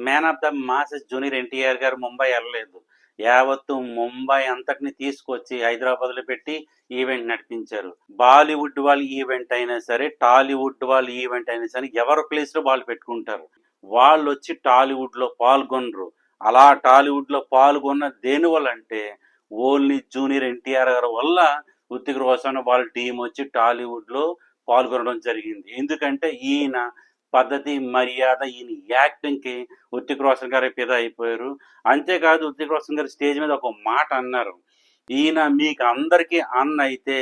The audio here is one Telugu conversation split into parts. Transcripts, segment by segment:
Man of the masses junior NTR గారు ముంబై వెళ్ళలేదు. యావత్తు ముంబై అంతటిని తీసుకొచ్చి హైదరాబాద్లో పెట్టి ఈవెంట్ నడిపించారు. బాలీవుడ్ వాళ్ళ ఈవెంట్ అయినా సరే, టాలీవుడ్ వాళ్ళ ఈవెంట్ అయినా సరే, ఎవరి ప్లేస్లో వాళ్ళు పెట్టుకుంటారు. వాళ్ళు వచ్చి టాలీవుడ్లో పాల్గొనరు. అలా టాలీవుడ్లో పాల్గొన్న దేనివల్ల అంటే ఓన్లీ జూనియర్ ఎన్టీఆర్ గారి వల్ల హృతిక్ రోషన్ వాళ్ళ టీం వచ్చి టాలీవుడ్లో పాల్గొనడం జరిగింది. ఎందుకంటే ఈయన పద్ధతి, మర్యాద, ఈయన యాక్టింగ్కి హృతిక్ రోషన్ గారే ఫిదా అయిపోయారు. అంతేకాదు హృతిక్ రోషన్ గారు స్టేజ్ మీద ఒక మాట అన్నారు, ఈయన మీకు అందరికీ అన్న అయితే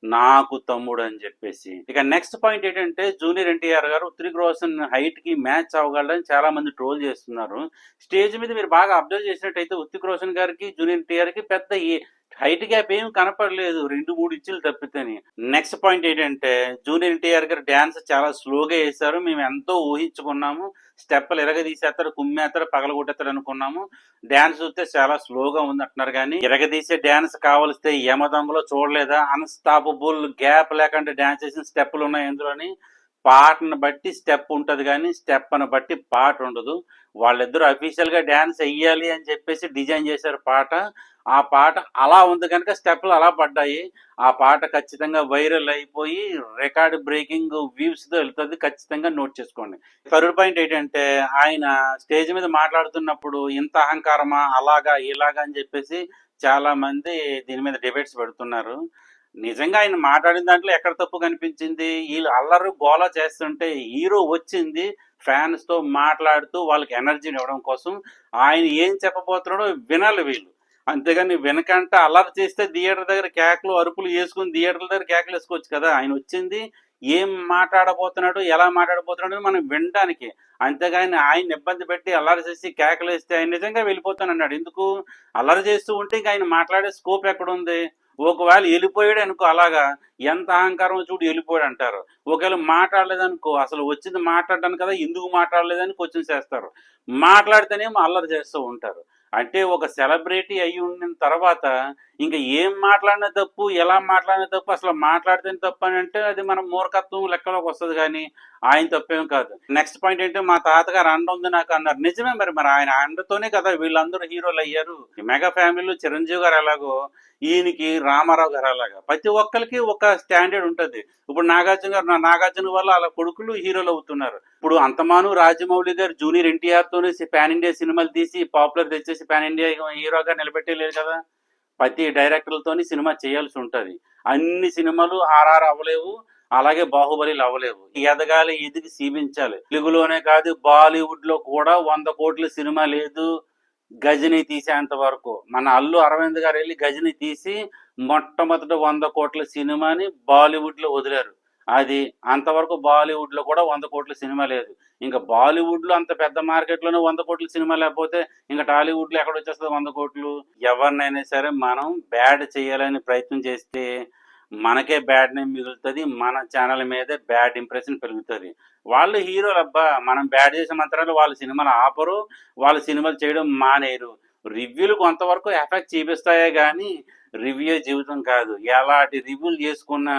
నాకు తమ్ముడు అని చెప్పేసి. ఇక నెక్స్ట్ పాయింట్ ఏంటంటే జూనియర్ ఎన్టీఆర్ గారు హృతిక్ రోషన్ హైట్ కి మ్యాచ్ అవ్వగలరని చాలా మంది ట్రోల్ చేస్తున్నారు. స్టేజ్ మీద మీరు బాగా అబ్జర్వ్ చేసినట్టయితే హృతిక్ రోషన్ గారికి జూనియర్ ఎన్టీఆర్ కి పెద్ద హైట్ గ్యాప్ ఏం కనపడలేదు, 2-3 ఇంచులు తప్పితేని. నెక్స్ట్ పాయింట్ ఏంటంటే జూనియర్ ఎన్టీఆర్ గారు డ్యాన్స్ చాలా స్లోగా వేశారు. మేము ఎంతో ఊహించుకున్నాము, స్టెప్పులు ఎరగదీసేస్తాడు, కుమ్మేస్తాడు, పగలగొట్టేస్తాడు అనుకున్నాము. డ్యాన్స్ చూస్తే చాలా స్లోగా ఉంది అంటున్నారు. కానీ ఎరగదీసే డ్యాన్స్ కావలిస్తే యమదొంగలో చూడలేదా, అన్స్టాపబుల్ గ్యాప్ లేకుండా డ్యాన్స్ చేసిన స్టెప్పులు ఉన్నాయి ఎందులోని. పాటను బట్టి స్టెప్ ఉంటుంది కానీ స్టెప్ను బట్టి పాట ఉండదు. వాళ్ళిద్దరూ అఫీషియల్గా డ్యాన్స్ వెయ్యాలి అని చెప్పేసి డిజైన్ చేశారు పాట. ఆ పాట అలా ఉంది కనుక స్టెప్లు అలా పడ్డాయి. ఆ పాట ఖచ్చితంగా వైరల్ అయిపోయి రికార్డ్ బ్రేకింగ్ వ్యూస్తో వెళ్తుంది, ఖచ్చితంగా నోట్ చేసుకోండి. థర్డ్ పాయింట్ ఏంటంటే ఆయన స్టేజ్ మీద మాట్లాడుతున్నప్పుడు ఇంత అహంకారమా, అలాగా ఇలాగా అని చెప్పేసి చాలా మంది దీని మీద డిబేట్స్ పెడుతున్నారు. నిజంగా ఆయన మాట్లాడిన దాంట్లో ఎక్కడ తప్పు కనిపించింది? వీళ్ళు అల్లరు గోల చేస్తుంటే హీరో వచ్చింది ఫ్యాన్స్ తో మాట్లాడుతూ వాళ్ళకి ఎనర్జీని ఇవ్వడం కోసం. ఆయన ఏం చెప్పబోతున్నాడో వినాలి వీళ్ళు, అంతేగాని వెనకంట అల్లరి చేస్తే థియేటర్ దగ్గర కేకలు అరుపులు వేసుకుని థియేటర్ల దగ్గర కేకలు వేసుకోవచ్చు కదా. ఆయన వచ్చింది ఏం మాట్లాడబోతున్నాడు, ఎలా మాట్లాడబోతున్నాడు మనం వినడానికి, అంతేగాని ఆయన ఇబ్బంది పెట్టి అల్లరి చేసి కేకలు వేస్తే ఆయన నిజంగా వెళ్ళిపోతానన్నాడు. ఎందుకు? అల్లరి చేస్తూ ఉంటే ఇంకా ఆయన మాట్లాడే స్కోప్ ఎక్కడుంది? ఒకవేళ వెళ్ళిపోయాడు అనుకో, అలాగా ఎంత అహంకారం చూడు వెళ్ళిపోయాడు అంటారు. ఒకవేళ మాట్లాడలేదనుకో, అసలు వచ్చింది మాట్లాడడానికి కదా, ఎందుకు మాట్లాడలేదని క్వశ్చన్స్ చేస్తారు. మాట్లాడితేనేమో అల్లరి చేస్తూ ఉంటారు. అంటే ఒక సెలబ్రిటీ అయి ఉన్న తర్వాత ఇంకా ఏం మాట్లాడిన తప్పు, ఎలా మాట్లాడిన తప్పు, అసలు మాట్లాడితేనే తప్పు అని అంటే అది మన మూర్ఖత్వం లెక్కలోకి వస్తుంది, కానీ ఆయన తప్పేం కాదు. నెక్స్ట్ పాయింట్ ఏంటంటే మా తాతగారు అండ ఉంది నాకు అన్నారు. నిజమే, మరి ఆయన అండతోనే కదా వీళ్ళందరూ హీరోలు అయ్యారు. మెగా ఫ్యామిలీలో చిరంజీవి గారు ఎలాగో ఈయనకి రామారావు గారు అలాగా ప్రతి ఒక్కరికి ఒక స్టాండర్డ్ ఉంటుంది. ఇప్పుడు నాగార్జున గారు, నాగార్జున వల్ల అలా కొడుకులు హీరోలు అవుతున్నారు. ఇప్పుడు అంతమాను రాజమౌళి గారు జూనియర్ ఎన్టీఆర్ తోనే పాన్ ఇండియా సినిమాలు తీసి పాపులర్ తెచ్చేసి పాన్ ఇండియా హీరోగా నిలబెట్టలేదు కదా. ప్రతి డైరెక్టర్లతోని సినిమా చేయాల్సి ఉంటుంది. అన్ని సినిమాలు ఆర్ఆర్ అవ్వలేవు, అలాగే బాహుబలిలు అవ్వలేవు. ఎదగాలి, ఎదిగి చూపించాలి. తెలుగులోనే కాదు బాలీవుడ్ లో కూడా 100 కోట్ల సినిమా లేదు గజని తీసేంత వరకు. మన అల్లు అరవింద్ గారు వెళ్ళి గజని తీసి మొట్టమొదటి 100 కోట్ల సినిమాని బాలీవుడ్ లో వదిలారు. అది అంతవరకు బాలీవుడ్ లో కూడా 100 కోట్ల సినిమా లేదు. ఇంకా బాలీవుడ్ లో అంత పెద్ద మార్కెట్ లోనే 100 కోట్ల సినిమా లేకపోతే ఇంకా టాలీవుడ్ లో ఎక్కడ వచ్చేస్తుంది 100 కోట్లు? ఎవరినైనా సరే మనం బ్యాడ్ చేయాలని ప్రయత్నం చేస్తే మనకే బ్యాడ్ నేమ్ మిగులుతుంది, మన ఛానల్ మీదే బ్యాడ్ ఇంప్రెషన్ పెరుగుతుంది. వాళ్ళు హీరోలు అబ్బా, మనం బ్యాడ్ చేసే మాత్రాలు వాళ్ళ సినిమాలు ఆపరు, వాళ్ళ సినిమాలు చేయడం మానేరు. రివ్యూలు కొంతవరకు ఎఫెక్ట్ చూపిస్తాయే కానీ రివ్యూ జీవితం కాదు. ఎలాంటి రివ్యూలు చేసుకున్న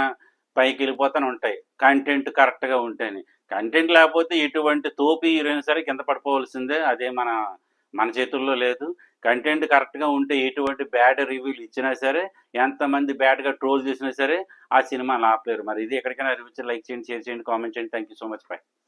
పైకి వెళ్ళిపోతూనే ఉంటాయి, కంటెంట్ కరెక్ట్గా ఉంటేనే. కంటెంట్ లేకపోతే ఎటువంటి తోపి హీరోయిన్ సరే కింద పడిపోవాల్సిందే, అదే మన మన చేతుల్లో లేదు. కంటెంట్ కరెక్ట్గా ఉంటే ఎటువంటి బ్యాడ్ రివ్యూలు ఇచ్చినా సరే, ఎంతమంది బ్యాడ్గా ట్రోల్ చేసినా సరే ఆ సినిమా ఆపలేరు. మరి ఇది ఎక్కడికైనా రివ్యూ లైక్ చేయండి, షేర్ చేయండి, కామెంట్ చేయండి. Thank you so much. By.